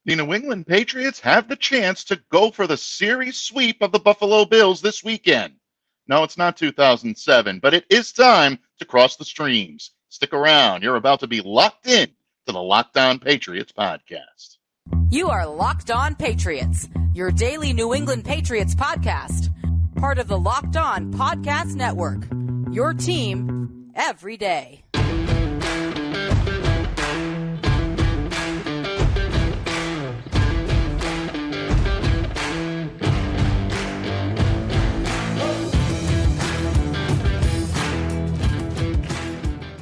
The New England Patriots have the chance to go for the series sweep of the Buffalo Bills this weekend. No, it's not 2007, but it is time to cross the streams. Stick around. You're about to be locked in to the Locked On Patriots podcast. You are Locked On Patriots, your daily New England Patriots podcast. Part of the Locked On Podcast Network, your team every day.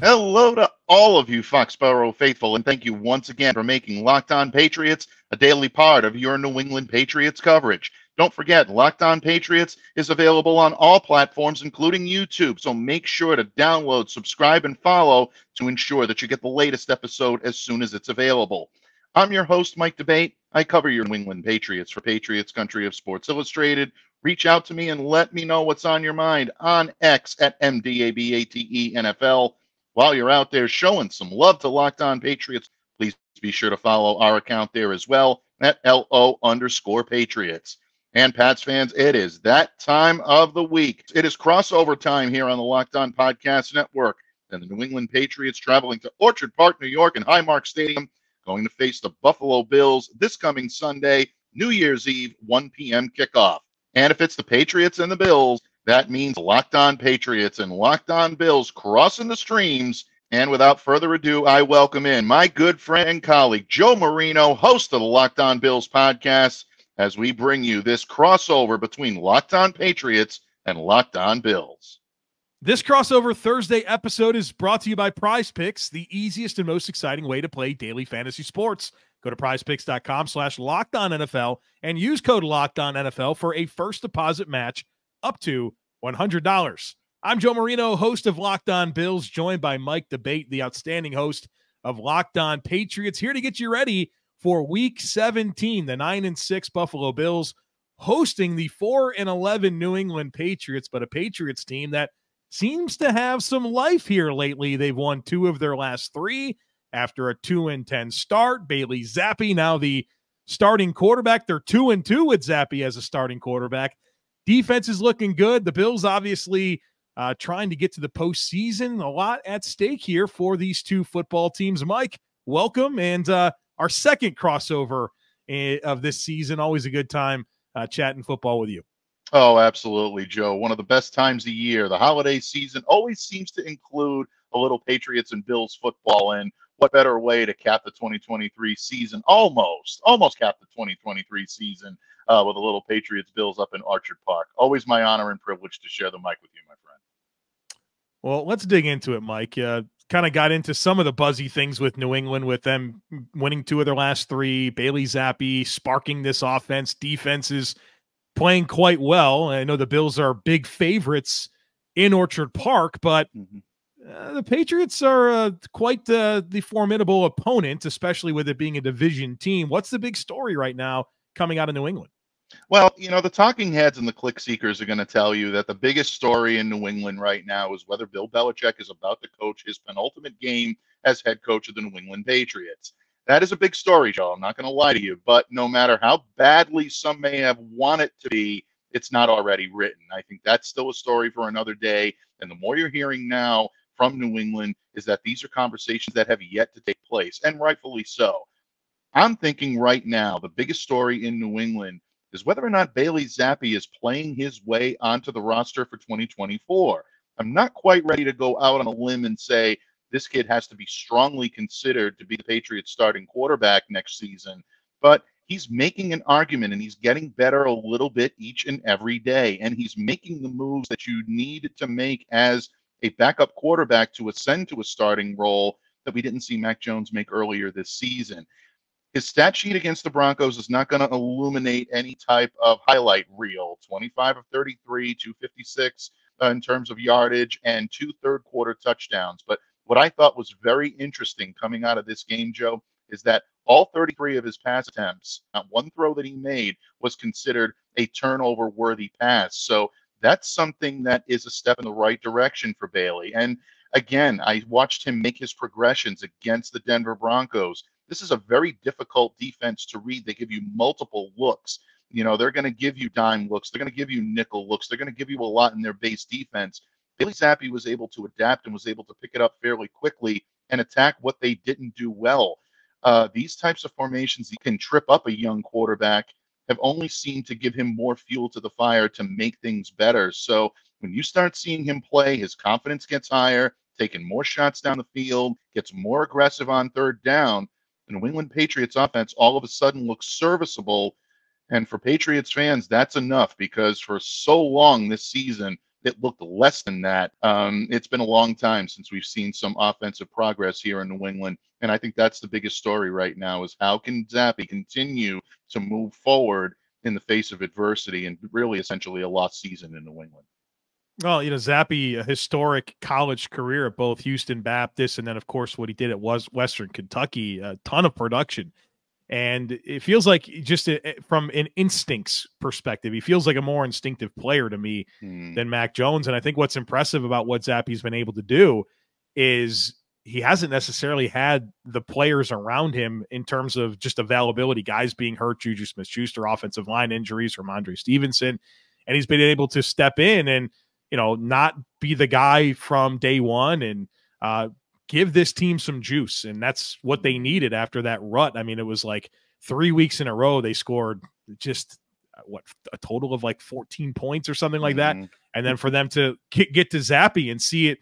Hello to all of you Foxborough faithful, and thank you once again for making Locked On Patriots a daily part of your New England Patriots coverage. Don't forget, Locked On Patriots is available on all platforms, including YouTube, so make sure to download, subscribe, and follow to ensure that you get the latest episode as soon as it's available. I'm your host, Mike Debate. I cover your New England Patriots for Patriots Country of Sports Illustrated. Reach out to me and let me know what's on your mind on X at MDABATENFL. While you're out there showing some love to Locked On Patriots, please be sure to follow our account there as well at LO_Patriots. And Pats fans, it is that time of the week. It is crossover time here on the Locked On Podcast Network. And the New England Patriots traveling to Orchard Park, New York and Highmark Stadium, going to face the Buffalo Bills this coming Sunday, New Year's Eve, 1 p.m. kickoff. And if it's the Patriots and the Bills, that means Locked On Patriots and Locked On Bills crossing the streams. And without further ado, I welcome in my good friend and colleague, Joe Marino, host of the Locked On Bills podcast, as we bring you this crossover between Locked On Patriots and Locked On Bills. This crossover Thursday episode is brought to you by PrizePicks, the easiest and most exciting way to play daily fantasy sports. Go to prizepicks.com/LockedOnNFL and use code LockedOnNFL for a first deposit match up to $100. I'm Joe Marino, host of Locked On Bills, joined by Mike Debate, the outstanding host of Locked On Patriots, here to get you ready for Week 17. The 9-6 Buffalo Bills hosting the 4-11 New England Patriots, but a Patriots team that seems to have some life here lately. They've won 2 of their last 3 after a 2-10 start. Bailey Zappe, now the starting quarterback. They're 2-2 with Zappe as a starting quarterback. Defense is looking good. The Bills obviously trying to get to the postseason. A lot at stake here for these two football teams. Mike, welcome. And our second crossover of this season. Always a good time chatting football with you. Oh, absolutely, Joe. One of the best times of year. The holiday season always seems to include a little Patriots and Bills football. And what better way to cap the 2023 season? Almost cap the 2023 season with a little Patriots Bills up in Orchard Park. Always my honor and privilege to share the mic with you, my friend. Well, let's dig into it, Mike. Kind of got into some of the buzzy things with New England, with them winning 2 of their last 3, Bailey Zappe sparking this offense. Defense is playing quite well. I know the Bills are big favorites in Orchard Park, but the Patriots are quite the formidable opponent, especially with it being a division team. What's the big story right now coming out of New England? Well, you know, the talking heads and the click seekers are going to tell you that the biggest story in New England right now is whether Bill Belichick is about to coach his penultimate game as head coach of the New England Patriots. That is a big story, Joe. I'm not going to lie to you, but no matter how badly some may have wanted to be, it's not already written. I think that's still a story for another day. And the more you're hearing now from New England is that these are conversations that have yet to take place, and rightfully so. I'm thinking right now the biggest story in New England is whether or not Bailey Zappe is playing his way onto the roster for 2024. I'm not quite ready to go out on a limb and say this kid has to be strongly considered to be the Patriots starting quarterback next season, but he's making an argument and he's getting better a little bit each and every day, and he's making the moves that you need to make as a backup quarterback to ascend to a starting role that we didn't see Mac Jones make earlier this season. His stat sheet against the Broncos is not going to illuminate any type of highlight reel. 25 of 33, 256 in terms of yardage, and 2 third-quarter touchdowns. But what I thought was very interesting coming out of this game, Joe, is that all 33 of his pass attempts, not one throw that he made, was considered a turnover-worthy pass. So that's something that is a step in the right direction for Bailey. And again, I watched him make his progressions against the Denver Broncos. This is a very difficult defense to read. They give you multiple looks. They're going to give you dime looks. They're going to give you nickel looks. They're going to give you a lot in their base defense. Bailey Zappe was able to adapt and was able to pick it up fairly quickly and attack what they didn't do well. These types of formations that can trip up a young quarterback have only seemed to give him more fuel to the fire to make things better. So when you start seeing him play, his confidence gets higher, taking more shots down the field, gets more aggressive on third down. The New England Patriots offense all of a sudden looks serviceable. And for Patriots fans, that's enough, because for so long this season, it looked less than that. It's been a long time since we've seen some offensive progress here in New England. And I think that's the biggest story right now, is how can Zappe continue to move forward in the face of adversity and really essentially a lost season in New England. Well, Zappe, a historic college career at both Houston Baptist and then, of course, what he did at Western Kentucky, a ton of production. And it feels like, just from an instincts perspective, he feels like a more instinctive player to me than Mac Jones. And I think what's impressive about what Zappe's been able to do is he hasn't necessarily had the players around him in terms of just availability, guys being hurt, Juju Smith-Schuster, offensive line injuries, Ramondre Stevenson. And he's been able to step in and, not be the guy from day one and give this team some juice. And that's what they needed after that rut. I mean, it was like 3 weeks in a row they scored just a total of like 14 points or something like that. And then for them to get to Zappe and see it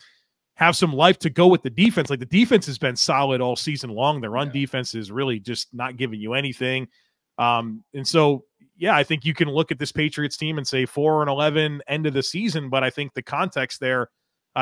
have some life to go with the defense. Like, the defense has been solid all season long. The run defense is really just not giving you anything. And so, I think you can look at this Patriots team and say 4-11 end of the season, but I think the context there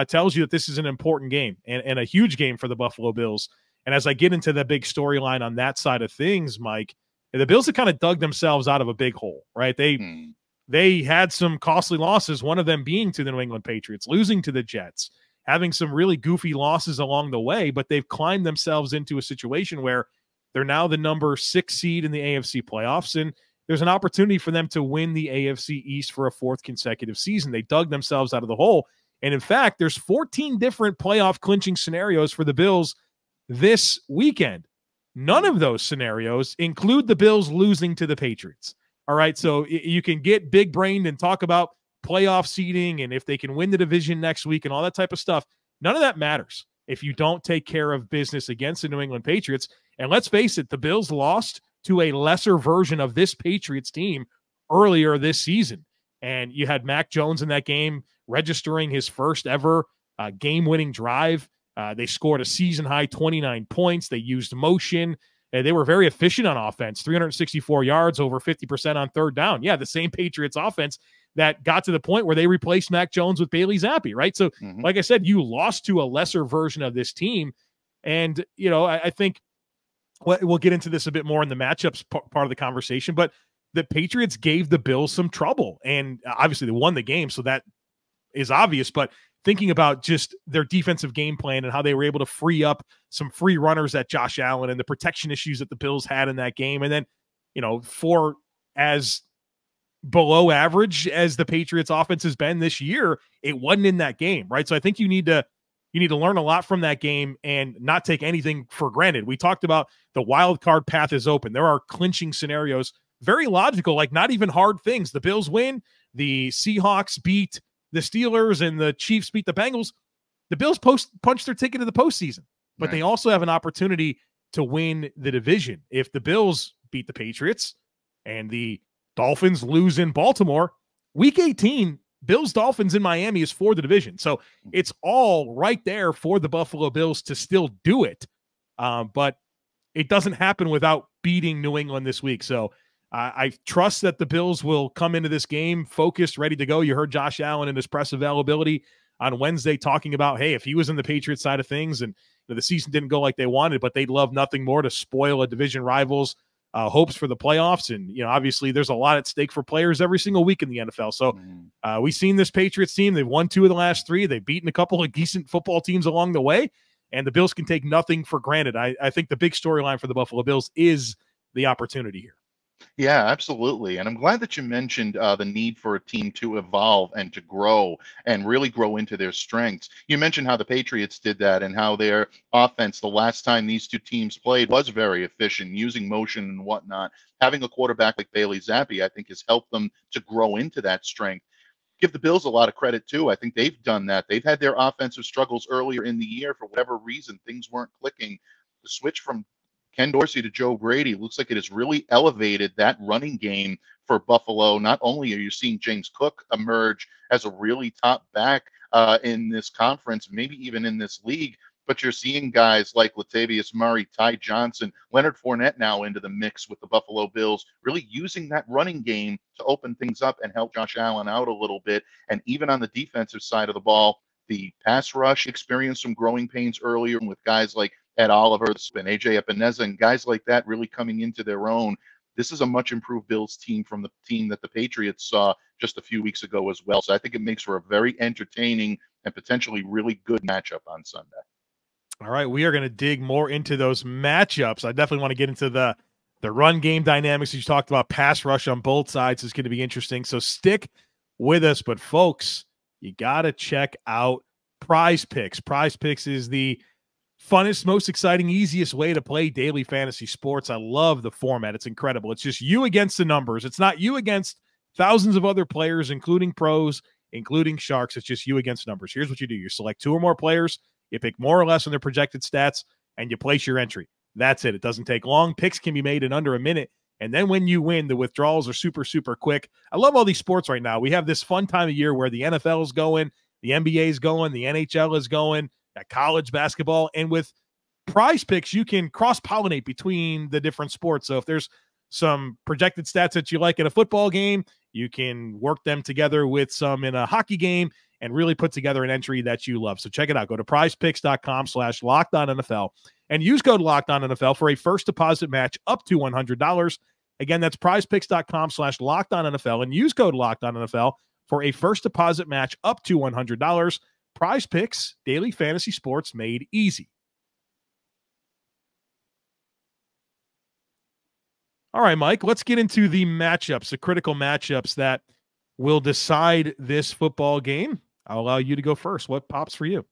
tells you that this is an important game and a huge game for the Buffalo Bills. And as I get into the big storyline on that side of things, Mike, the Bills have kind of dug themselves out of a big hole, right? They had some costly losses, one of them being to the New England Patriots, losing to the Jets, having some really goofy losses along the way, but they've climbed themselves into a situation where they're now the number 6 seed in the AFC playoffs, and there's an opportunity for them to win the AFC East for a 4th consecutive season. They dug themselves out of the hole. And in fact, there's 14 different playoff clinching scenarios for the Bills this weekend. None of those scenarios include the Bills losing to the Patriots. All right, so you can get big-brained and talk about playoff seeding and if they can win the division next week and all that type of stuff. None of that matters if you don't take care of business against the New England Patriots. And let's face it, the Bills lost to a lesser version of this Patriots team earlier this season. And you had Mac Jones in that game registering his first ever game-winning drive. They scored a season-high 29 points. They used motion. They were very efficient on offense, 364 yards, over 50% on third down. Yeah, the same Patriots offense that got to the point where they replaced Mac Jones with Bailey Zappe, right? So, like I said, you lost to a lesser version of this team. And, I think we'll get into this a bit more in the matchups part of the conversation, but the Patriots gave the Bills some trouble. And obviously they won the game, so that is obvious. But thinking about just their defensive game plan and how they were able to free up some free runners at Josh Allen and the protection issues that the Bills had in that game. And then, for as below average as the Patriots offense has been this year, it wasn't in that game, right? So I think you need to learn a lot from that game and not take anything for granted. We talked about the wild card path is open. There are clinching scenarios, very logical, like not even hard things. The Bills win, the Seahawks beat the Steelers, and the Chiefs beat the Bengals. The Bills punch their ticket to the postseason, but they also have an opportunity to win the division. If the Bills beat the Patriots and the Dolphins lose in Baltimore, week 18, Bills-Dolphins in Miami is for the division. So it's all right there for the Buffalo Bills to still do it. But it doesn't happen without beating New England this week. So I trust that the Bills will come into this game focused, ready to go. You heard Josh Allen in his press availability on Wednesday talking about, hey, if he was in the Patriots side of things and the season didn't go like they wanted, but they'd love nothing more to spoil a division rival's hopes for the playoffs. And, obviously there's a lot at stake for players every single week in the NFL. So we've seen this Patriots team. They've won 2 of the last 3. They've beaten a couple of decent football teams along the way, and the Bills can take nothing for granted. I think the big storyline for the Buffalo Bills is the opportunity here. Yeah, absolutely. And I'm glad that you mentioned the need for a team to evolve and to grow and really grow into their strengths. You mentioned how the Patriots did that and how their offense, the last time these two teams played, was very efficient, using motion and whatnot. Having a quarterback like Bailey Zappe, I think, has helped them to grow into that strength. Give the Bills a lot of credit too. I think they've done that. They've had their offensive struggles earlier in the year for whatever reason. Things weren't clicking. The switch from Ken Dorsey to Joe Brady looks like it has really elevated that running game for Buffalo. Not only are you seeing James Cook emerge as a really top back in this conference, maybe even in this league, but you're seeing guys like Latavius Murray, Ty Johnson, Leonard Fournette now into the mix with the Buffalo Bills, really using that running game to open things up and help Josh Allen out a little bit. And even on the defensive side of the ball, the pass rush experienced some growing pains earlier with guys like Ed Oliver and AJ Epineza and guys like that really coming into their own. This is a much improved Bills team from the team that the Patriots saw just a few weeks ago as well. So I think it makes for a very entertaining and potentially really good matchup on Sunday. All right, we are going to dig more into those matchups. I definitely want to get into the run game dynamics. You talked about pass rush on both sides is going to be interesting. So stick with us. But folks, you got to check out PrizePicks. PrizePicks is the funnest, most exciting, easiest way to play daily fantasy sports. I love the format. It's incredible. It's just you against the numbers. It's not you against thousands of other players, including pros, including sharks. It's just you against numbers. Here's what you do. You select two or more players. You pick more or less on their projected stats, and you place your entry. That's it. It doesn't take long. Picks can be made in under a minute. And then when you win, the withdrawals are super, super quick. I love all these sports right now. We have this fun time of year where the NFL is going, the NBA is going, the NHL is going, got college basketball. And with PrizePicks, you can cross-pollinate between the different sports. So if there's some projected stats that you like in a football game, you can work them together with some in a hockey game and really put together an entry that you love. So check it out. Go to prizepicks.com/LockedOnNFL and use code LockedOnNFL for a first deposit match up to $100. Again, that's prizepicks.com/LockedOnNFL and use code LockedOnNFL for a first deposit match up to $100. PrizePicks, daily fantasy sports made easy. All right, Mike, let's get into the matchups, the critical matchups that will decide this football game. I'll allow you to go first. What pops for you?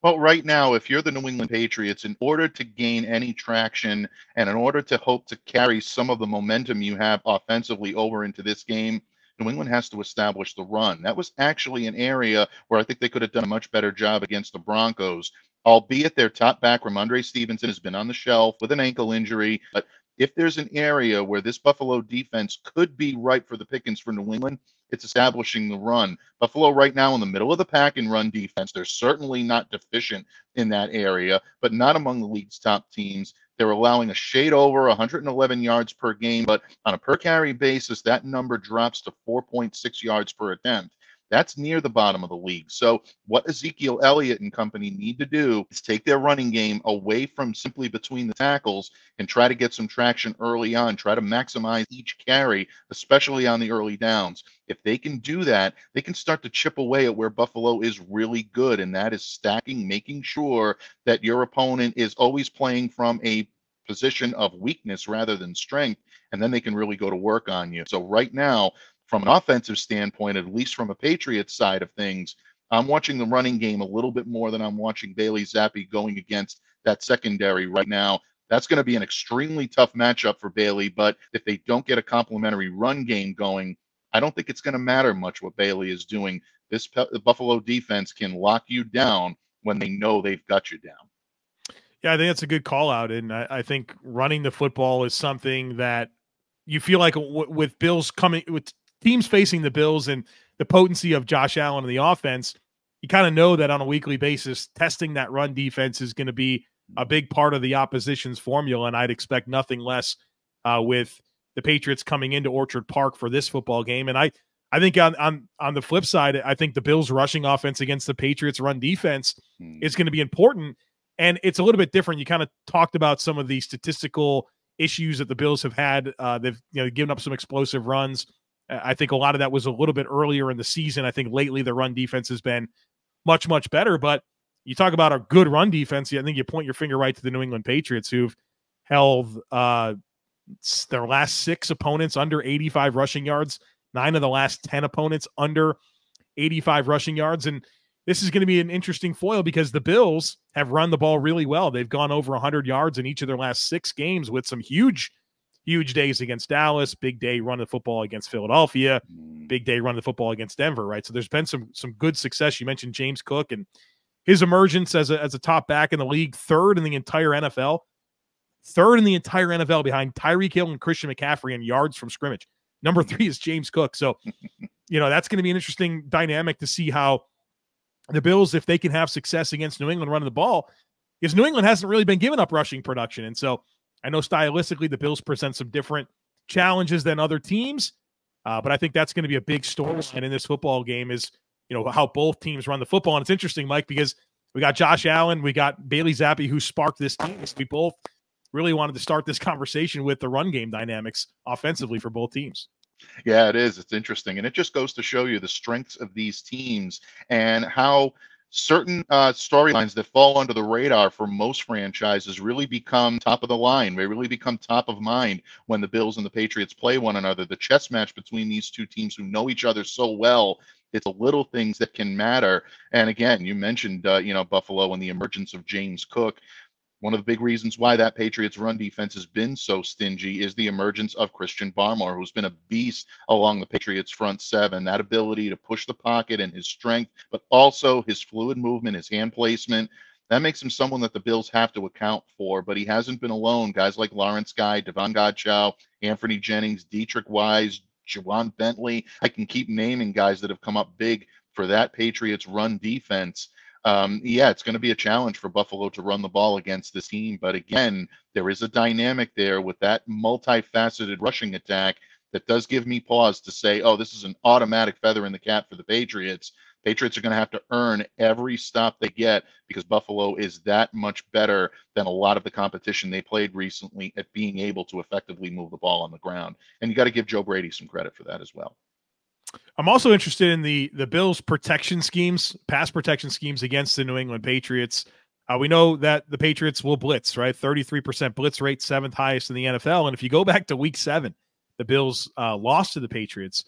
Well, right now, if you're the New England Patriots, in order to gain any traction and in order to hope to carry some of the momentum you have offensively over into this game, New England has to establish the run. That was actually an area where I think they could have done a much better job against the Broncos, albeit their top back, Ramondre Stevenson, has been on the shelf with an ankle injury. But if there's an area where this Buffalo defense could be ripe for the pickings for New England, it's establishing the run. Buffalo right now in the middle of the pack in run defense. They're certainly not deficient in that area, but not among the league's top teams. They're allowing a shade over 111 yards per game, but on a per carry basis, that number drops to 4.6 yards per attempt. That's near the bottom of the league. So what Ezekiel, Elliott, and company need to do is take their running game away from simply between the tackles and try to get some traction early on, try to maximize each carry, especially on the early downs. If they can do that, they can start to chip away at where Buffalo is really good, and that is stacking, making sure that your opponent is always playing from a position of weakness rather than strength, and then they can really go to work on you. So right now, from an offensive standpoint, at least from a Patriots side of things, I'm watching the running game a little bit more than I'm watching Bailey Zappe going against that secondary right now. That's going to be an extremely tough matchup for Bailey, but if they don't get a complementary run game going, I don't think it's going to matter much what Bailey is doing. This Buffalo defense can lock you down when they know they've got you down. Yeah, I think that's a good call out. And I think running the football is something that you feel like with Bills coming, with teams facing the Bills and the potency of Josh Allen and the offense, you kind of know that on a weekly basis, testing that run defense is going to be a big part of the opposition's formula. And I'd expect nothing less with the Patriots coming into Orchard Park for this football game. And I think on the flip side, I think the Bills rushing offense against the Patriots run defense is going to be important. And it's a little bit different. You kind of talked about some of the statistical issues that the Bills have had. They've given up some explosive runs. I think a lot of that was a little bit earlier in the season. I think lately the run defense has been much, much better. But you talk about a good run defense, I think you point your finger right to the New England Patriots, who've held their last 6 opponents under 85 rushing yards, 9 of the last 10 opponents under 85 rushing yards. And this is going to be an interesting foil because the Bills have run the ball really well. They've gone over 100 yards in each of their last 6 games with some huge days against Dallas, big day running the football against Philadelphia, big day running the football against Denver, right? So there's been some good success. You mentioned James Cook and his emergence as a top back in the league, third in the entire NFL behind Tyreek Hill and Christian McCaffrey in yards from scrimmage. Number 3 is James Cook. So, that's going to be an interesting dynamic to see how the Bills, if they can have success against New England running the ball, because New England hasn't really been giving up rushing production. And so I know stylistically the Bills present some different challenges than other teams, but I think that's going to be a big storyline in this football game is, how both teams run the football. And it's interesting, Mike, because we got Josh Allen, we got Bailey Zappe, who sparked this team. We both really wanted to start this conversation with the run game dynamics offensively for both teams. Yeah, it is. It's interesting. And it just goes to show you the strengths of these teams and how certain storylines that fall under the radar for most franchises really become top of the line. They really become top of mind when the Bills and the Patriots play one another. The chess match between these two teams who know each other so well, it's the little things that can matter. And again, you mentioned, Buffalo and the emergence of James Cook. One of the big reasons why that Patriots run defense has been so stingy is the emergence of Christian Barmore, who's been a beast along the Patriots front 7. That ability to push the pocket and his strength, but also his fluid movement, his hand placement, that makes him someone that the Bills have to account for. But he hasn't been alone. Guys like Lawrence Guy, Devon Godchow, Anthony Jennings, Dietrich Wise, Jawan Bentley. I can keep naming guys that have come up big for that Patriots run defense. It's going to be a challenge for Buffalo to run the ball against this team. But again, there is a dynamic there with that multifaceted rushing attack that does give me pause to say, oh, this is an automatic feather in the cap for the Patriots. Patriots are going to have to earn every stop they get because Buffalo is that much better than a lot of the competition they played recently at being able to effectively move the ball on the ground. And you got to give Joe Brady some credit for that as well. I'm also interested in the Bills' protection schemes, pass protection schemes against the New England Patriots. We know that the Patriots will blitz, right? 33% blitz rate, 7th highest in the NFL. And if you go back to week 7, the Bills lost to the Patriots.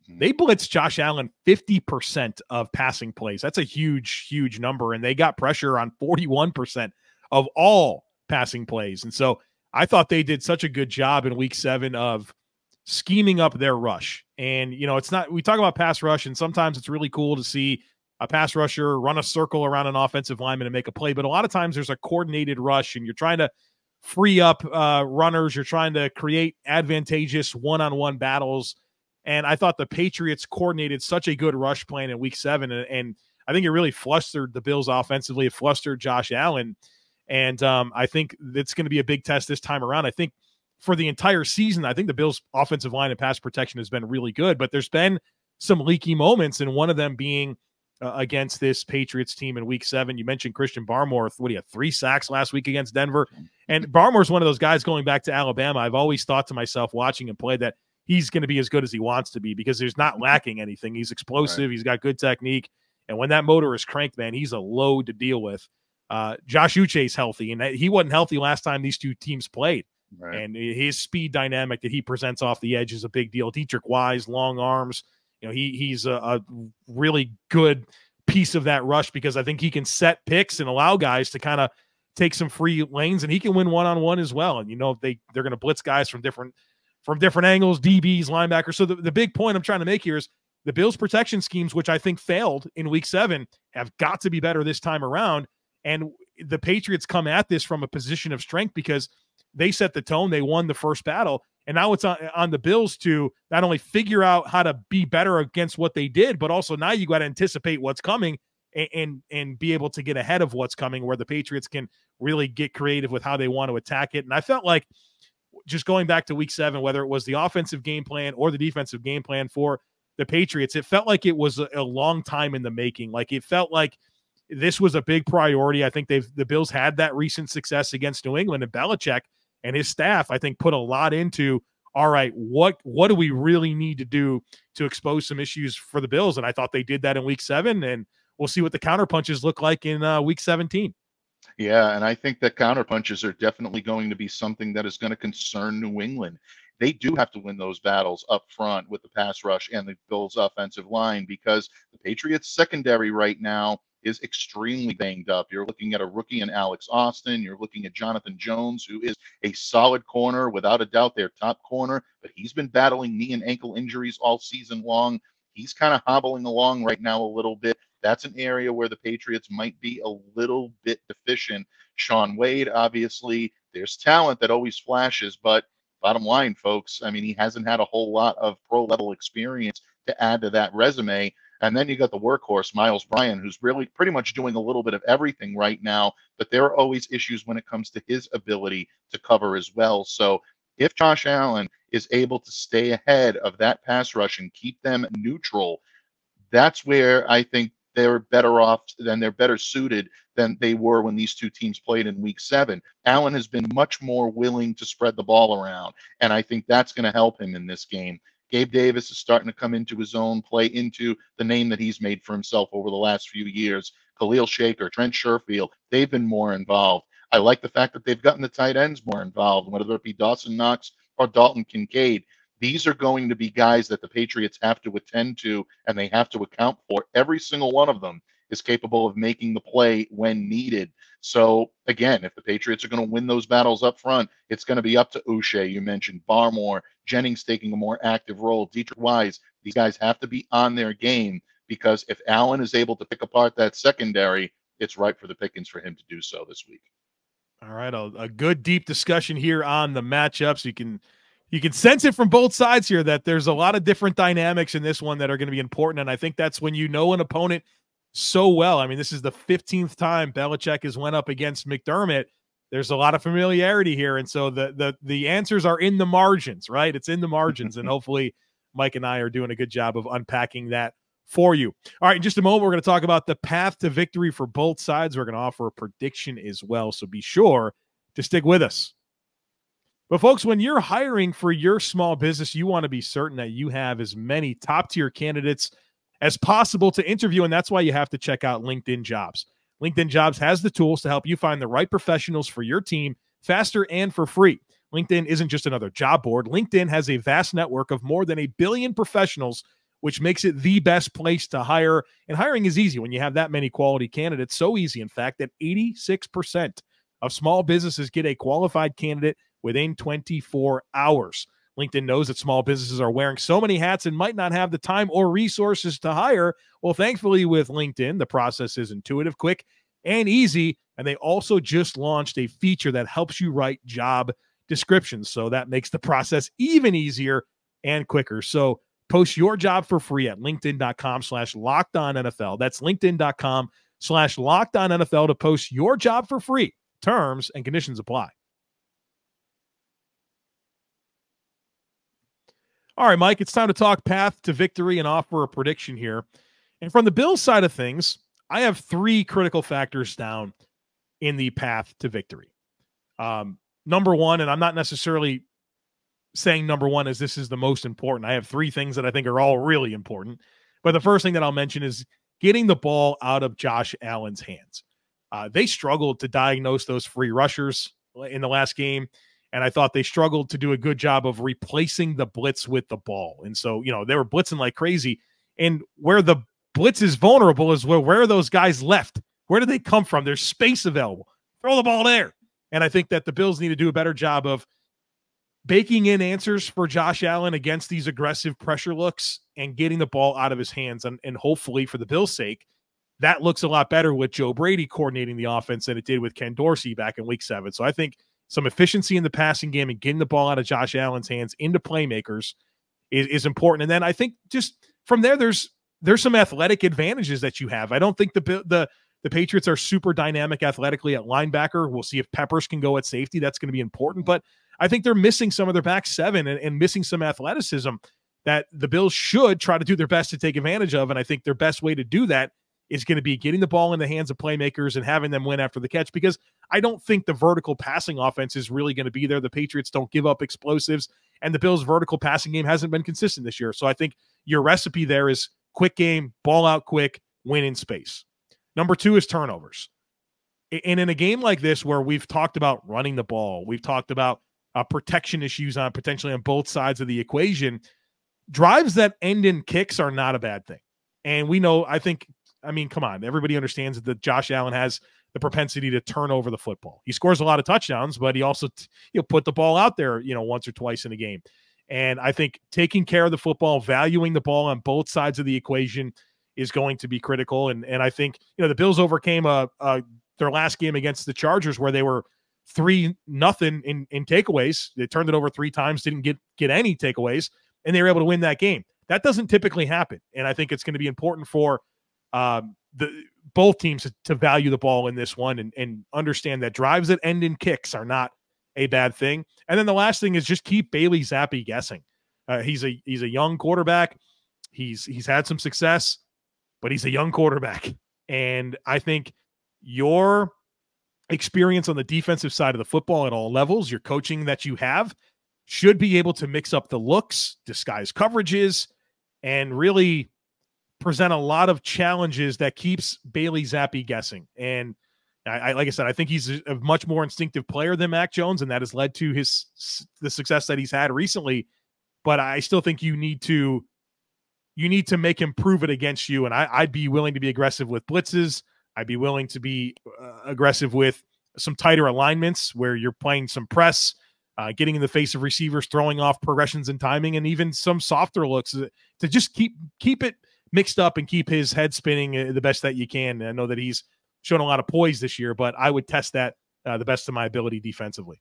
They blitzed Josh Allen 50% of passing plays. That's a huge, huge number. And they got pressure on 41% of all passing plays. And so I thought they did such a good job in week 7 of scheming up their rush. And, it's not, we talk about pass rush, and sometimes it's really cool to see a pass rusher run a circle around an offensive lineman and make a play. But a lot of times there's a coordinated rush and you're trying to free up runners. You're trying to create advantageous one-on-one battles. And I thought the Patriots coordinated such a good rush plan in week 7. And I think it really flustered the Bills offensively. It flustered Josh Allen. And I think it's going to be a big test this time around. I think for the entire season, I think the Bills' offensive line and pass protection has been really good, but there's been some leaky moments, and one of them being against this Patriots team in week 7. You mentioned Christian Barmore. What, he had 3 sacks last week against Denver. And Barmore's one of those guys going back to Alabama. I've always thought to myself watching him play that he's going to be as good as he wants to be because there's not lacking anything. He's explosive. Right. He's got good technique. And when that motor is cranked, man, he's a load to deal with. Josh Uche's healthy, and he wasn't healthy last time these two teams played. Right. And his speed dynamic that he presents off the edge is a big deal. Dietrich Wise, long arms. He's a really good piece of that rush because I think he can set picks and allow guys to kind of take some free lanes, and he can win one-on-one as well. And they're going to blitz guys from different angles, DBs, linebackers. So the big point I'm trying to make here is the Bills' protection schemes, which I think failed in week 7, have got to be better this time around. And the Patriots come at this from a position of strength because they set the tone. They won the first battle. And now it's on the Bills to not only figure out how to be better against what they did, but also now you got to anticipate what's coming and be able to get ahead of what's coming, where the Patriots can really get creative with how they want to attack it. And I felt like just going back to week 7, whether it was the offensive game plan or the defensive game plan for the Patriots, it felt like it was a long time in the making. Like it felt like this was a big priority. I think the Bills had that recent success against New England, and Belichick and his staff, I think, put a lot into, all right, what do we really need to do to expose some issues for the Bills? And I thought they did that in week 7, and we'll see what the counterpunches look like in week 17. Yeah, and I think that counterpunches are definitely going to be something that is going to concern New England. They do have to win those battles up front with the pass rush and the Bills' offensive line because the Patriots' secondary right now is extremely banged up. You're looking at a rookie in Alex Austin. You're looking at Jonathan Jones, who is a solid corner, without a doubt, their top corner, but he's been battling knee and ankle injuries all season long. He's kind of hobbling along right now a little bit. That's an area where the Patriots might be a little bit deficient. Sean Wade, obviously, there's talent that always flashes, but bottom line, folks, I mean, he hasn't had a whole lot of pro level experience to add to that resume. And then you got the workhorse, Miles Bryant, who's really pretty much doing a little bit of everything right now, but there are always issues when it comes to his ability to cover as well. So if Josh Allen is able to stay ahead of that pass rush and keep them neutral, that's where I think they're better off than they're better suited than they were when these two teams played in week 7. Allen has been much more willing to spread the ball around, and I think that's going to help him in this game. Gabe Davis is starting to come into his own, play into the name that he's made for himself over the last few years. Khalil Shaker, Trent Sherfield, they've been more involved. I like the fact that they've gotten the tight ends more involved, whether it be Dawson Knox or Dalton Kincaid. These are going to be guys that the Patriots have to attend to, and they have to account for. Every single one of them is capable of making the play when needed. So, again, if the Patriots are going to win those battles up front, it's going to be up to Uche. You mentioned Barmore, Jennings taking a more active role, Dietrich Wise. These guys have to be on their game because if Allen is able to pick apart that secondary, it's ripe for the pickings for him to do so this week. All right, a good deep discussion here on the matchups. You can sense it from both sides here that there's a lot of different dynamics in this one that are going to be important, and I think that's when you know an opponent so well. I mean, this is the 15th time Belichick has went up against McDermott. There's a lot of familiarity here, and so the answers are in the margins, right? It's in the margins, and hopefully Mike and I are doing a good job of unpacking that for you. All right, in just a moment, we're going to talk about the path to victory for both sides. We're going to offer a prediction as well, so be sure to stick with us. But folks, when you're hiring for your small business, you want to be certain that you have as many top-tier candidates as possible to interview, and that's why you have to check out LinkedIn Jobs. LinkedIn Jobs has the tools to help you find the right professionals for your team faster and for free. LinkedIn isn't just another job board. LinkedIn has a vast network of more than 1 billion professionals, which makes it the best place to hire. And hiring is easy when you have that many quality candidates. So easy, in fact, that 86% of small businesses get a qualified candidate within 24 hours. LinkedIn knows that small businesses are wearing so many hats and might not have the time or resources to hire. Well, thankfully with LinkedIn, the process is intuitive, quick, and easy. And they also just launched a feature that helps you write job descriptions. So that makes the process even easier and quicker. So post your job for free at linkedin.com/LockedOnNFL. That's linkedin.com/LockedOnNFL to post your job for free. Terms and conditions apply. All right, Mike, it's time to talk path to victory and offer a prediction here. And from the Bills side of things, I have 3 critical factors down in the path to victory. Number one, and I'm not necessarily saying number one as this is the most important. I have 3 things that I think are all really important. But the first thing that I'll mention is getting the ball out of Josh Allen's hands. They struggled to diagnose those free rushers in the last game. And I thought they struggled to do a good job of replacing the blitz with the ball. And so, they were blitzing like crazy. And where the blitz is vulnerable is where are those guys left? Where do they come from? There's space available. Throw the ball there. And I think that the Bills need to do a better job of baking in answers for Josh Allen against these aggressive pressure looks and getting the ball out of his hands. And hopefully, for the Bills' sake, that looks a lot better with Joe Brady coordinating the offense than it did with Ken Dorsey back in week 7. So I think some efficiency in the passing game and getting the ball out of Josh Allen's hands into playmakers is important. And then I think just from there's some athletic advantages that you have. I don't think the Patriots are super dynamic athletically at linebacker. We'll see if Peppers can go at safety. That's going to be important. But I think they're missing some of their back 7 and missing some athleticism that the Bills should try to do their best to take advantage of. And I think their best way to do that is going to be getting the ball in the hands of playmakers and having them win after the catch, because I don't think the vertical passing offense is really going to be there. The Patriots don't give up explosives, and the Bills' vertical passing game hasn't been consistent this year. So I think your recipe there is quick game, ball out quick, win in space. Number 2 is turnovers. And in a game like this, where we've talked about running the ball, we've talked about protection issues potentially on both sides of the equation, drives that end in kicks are not a bad thing. And we know, come on, everybody understands that Josh Allen has the propensity to turn over the football. He scores a lot of touchdowns, but he also put the ball out there, once or twice in a game. And I think taking care of the football, valuing the ball on both sides of the equation is going to be critical. And I think, the Bills overcame their last game against the Chargers where they were 3-0 in takeaways. They turned it over 3 times, didn't get any takeaways, and they were able to win that game. That doesn't typically happen. And I think it's going to be important for both teams to value the ball in this one and understand that drives that end in kicks are not a bad thing. And then the last thing is just keep Bailey Zappe guessing. He's a young quarterback. He's had some success, but he's a young quarterback. And I think your experience on the defensive side of the football at all levels, your coaching that you have, should be able to mix up the looks, disguise coverages, and really present a lot of challenges that keeps Bailey Zappe guessing. And like I said, I think he's a much more instinctive player than Mac Jones, and that has led to the success that he's had recently. But I still think you need to make him prove it against you. And I'd be willing to be aggressive with blitzes. I'd be willing to be aggressive with some tighter alignments where you're playing some press, getting in the face of receivers, throwing off progressions and timing, and even some softer looks to just keep it mixed up and keep his head spinning the best that you can. And I know that he's shown a lot of poise this year, but I would test that the best of my ability defensively.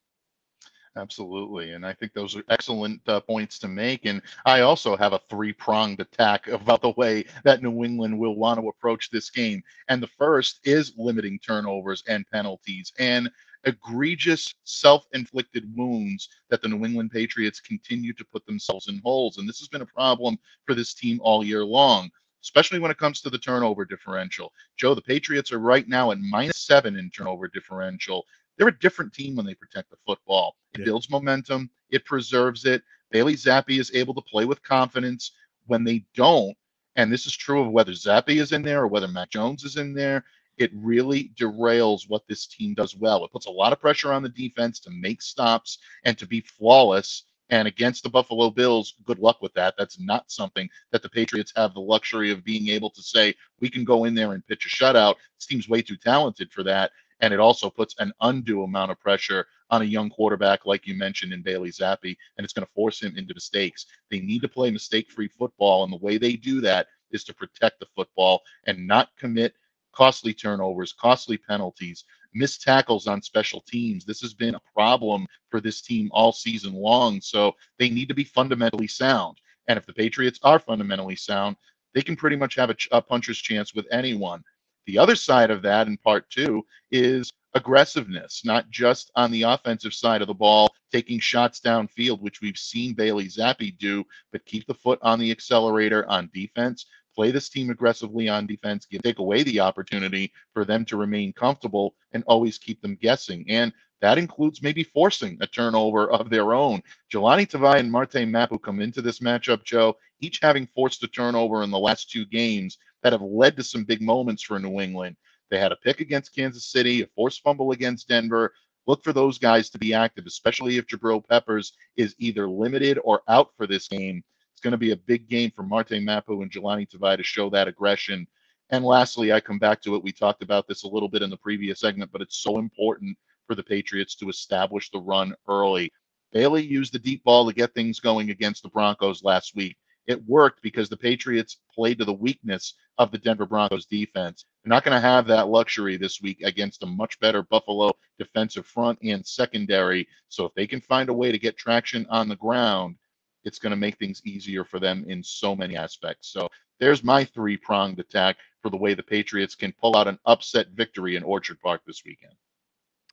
Absolutely. And I think those are excellent points to make. And I also have a 3-pronged attack about the way that New England will want to approach this game. And the first is limiting turnovers and penalties and egregious self-inflicted wounds that the New England Patriots continue to put themselves in holes. And this has been a problem for this team all year long, especially when it comes to the turnover differential. Joe, the Patriots are right now at -7 in turnover differential. They're a different team when they protect the football. It builds momentum. It preserves it. Bailey Zappe is able to play with confidence. When they don't, and this is true of whether Zappe is in there or whether Mac Jones is in there, it really derails what this team does well. It puts a lot of pressure on the defense to make stops and to be flawless. And against the Buffalo Bills, good luck with that. That's not something that the Patriots have the luxury of being able to say, we can go in there and pitch a shutout. This team's way too talented for that. And it also puts an undue amount of pressure on a young quarterback, like you mentioned, in Bailey Zappe, and it's going to force him into mistakes. They need to play mistake-free football, and the way they do that is to protect the football and not commit costly turnovers, costly penalties, missed tackles on special teams. This has been a problem for this team all season long, so they need to be fundamentally sound. And if the Patriots are fundamentally sound, they can pretty much have a puncher's chance with anyone. The other side of that, in part two, is aggressiveness, not just on the offensive side of the ball, taking shots downfield, which we've seen Bailey Zappe do, but keep the foot on the accelerator on defense, play this team aggressively on defense, take away the opportunity for them to remain comfortable and always keep them guessing. And that includes maybe forcing a turnover of their own. Jelani Tavai and Marte Mapu come into this matchup, Joe, each having forced a turnover in the last 2 games that have led to some big moments for New England. They had a pick against Kansas City, a forced fumble against Denver. Look for those guys to be active, especially if Jabril Peppers is either limited or out for this game. It's going to be a big game for Marte Mapu and Jelani Tavai to show that aggression. And lastly, I come back to it. We talked about this a little bit in the previous segment, but it's so important for the Patriots to establish the run early. Bailey used the deep ball to get things going against the Broncos last week. It worked because the Patriots played to the weakness of the Denver Broncos defense. They're not going to have that luxury this week against a much better Buffalo defensive front and secondary. So if they can find a way to get traction on the ground, it's going to make things easier for them in so many aspects. So there's my 3-pronged attack for the way the Patriots can pull out an upset victory in Orchard Park this weekend.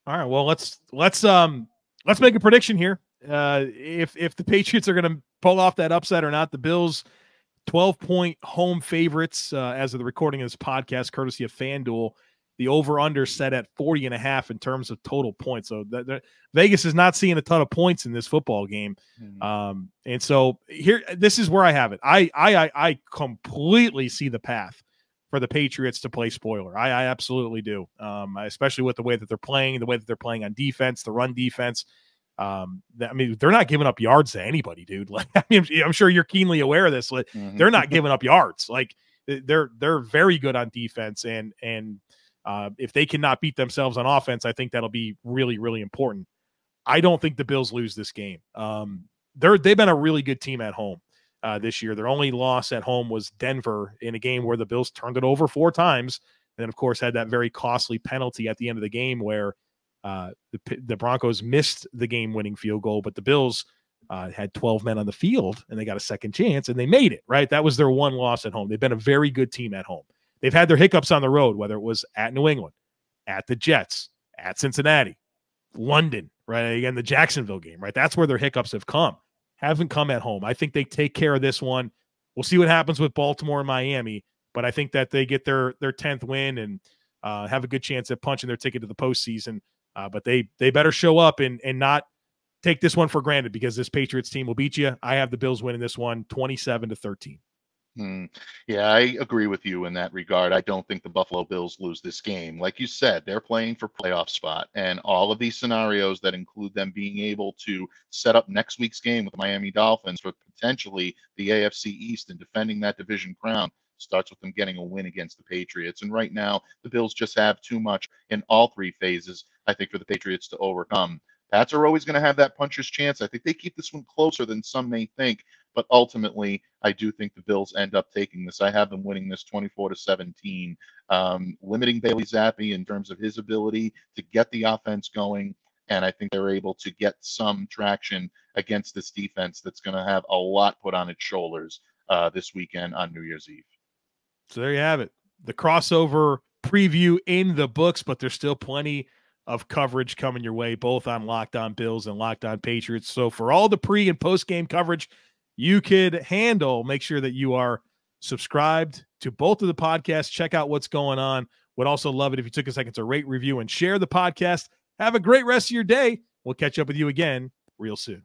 All right, well, let's make a prediction here. If the Patriots are going to pull off that upset or not. The Bills 12-point home favorites as of the recording of this podcast, courtesy of FanDuel. The over-under set at 40.5 in terms of total points. So Vegas is not seeing a ton of points in this football game. And so this is where I have it. I completely see the path for the Patriots to play spoiler. I absolutely do, especially with the way that they're playing, the way that they're playing on defense, the run defense. I mean, they're not giving up yards to anybody, dude. Like, I mean, I'm sure you're keenly aware of this. Like, they're not giving up yards. Like, they're very good on defense, and if they cannot beat themselves on offense, I think that'll be really, really important. I don't think the Bills lose this game. They've been a really good team at home this year. Their only loss at home was Denver in a game where the Bills turned it over 4 times. And then, of course, had that very costly penalty at the end of the game where the Broncos missed the game-winning field goal, but the Bills had 12 men on the field, and they got a second chance, and they made it, right? That was their one loss at home. They've been a very good team at home. They've had their hiccups on the road, whether it was at New England, at the Jets, at Cincinnati, London, right? Again, the Jacksonville game, right? That's where their hiccups have come. Haven't come at home. I think they take care of this one. We'll see what happens with Baltimore and Miami, but I think that they get their 10th win and have a good chance at punching their ticket to the postseason. But they better show up and not take this one for granted, because this Patriots team will beat you. I have the Bills winning this one 27-13. Yeah, I agree with you in that regard. I don't think the Buffalo Bills lose this game. Like you said, they're playing for playoff spot, and all of these scenarios that include them being able to set up next week's game with the Miami Dolphins for potentially the AFC East and defending that division crown starts with them getting a win against the Patriots. And right now, the Bills just have too much in all 3 phases, I think, for the Patriots to overcome. Pats are always going to have that puncher's chance. I think they keep this one closer than some may think, but ultimately, I do think the Bills end up taking this. I have them winning this 24-17, limiting Bailey Zappe in terms of his ability to get the offense going, and I think they're able to get some traction against this defense that's going to have a lot put on its shoulders this weekend on New Year's Eve. So there you have it. The crossover preview in the books, but there's still plenty of coverage coming your way, both on Locked On Bills and Locked On Patriots. So for all the pre and post game coverage you could handle, make sure that you are subscribed to both of the podcasts. Check out what's going on. Would also love it if you took a second to rate, review, and share the podcast. Have a great rest of your day. We'll catch up with you again real soon.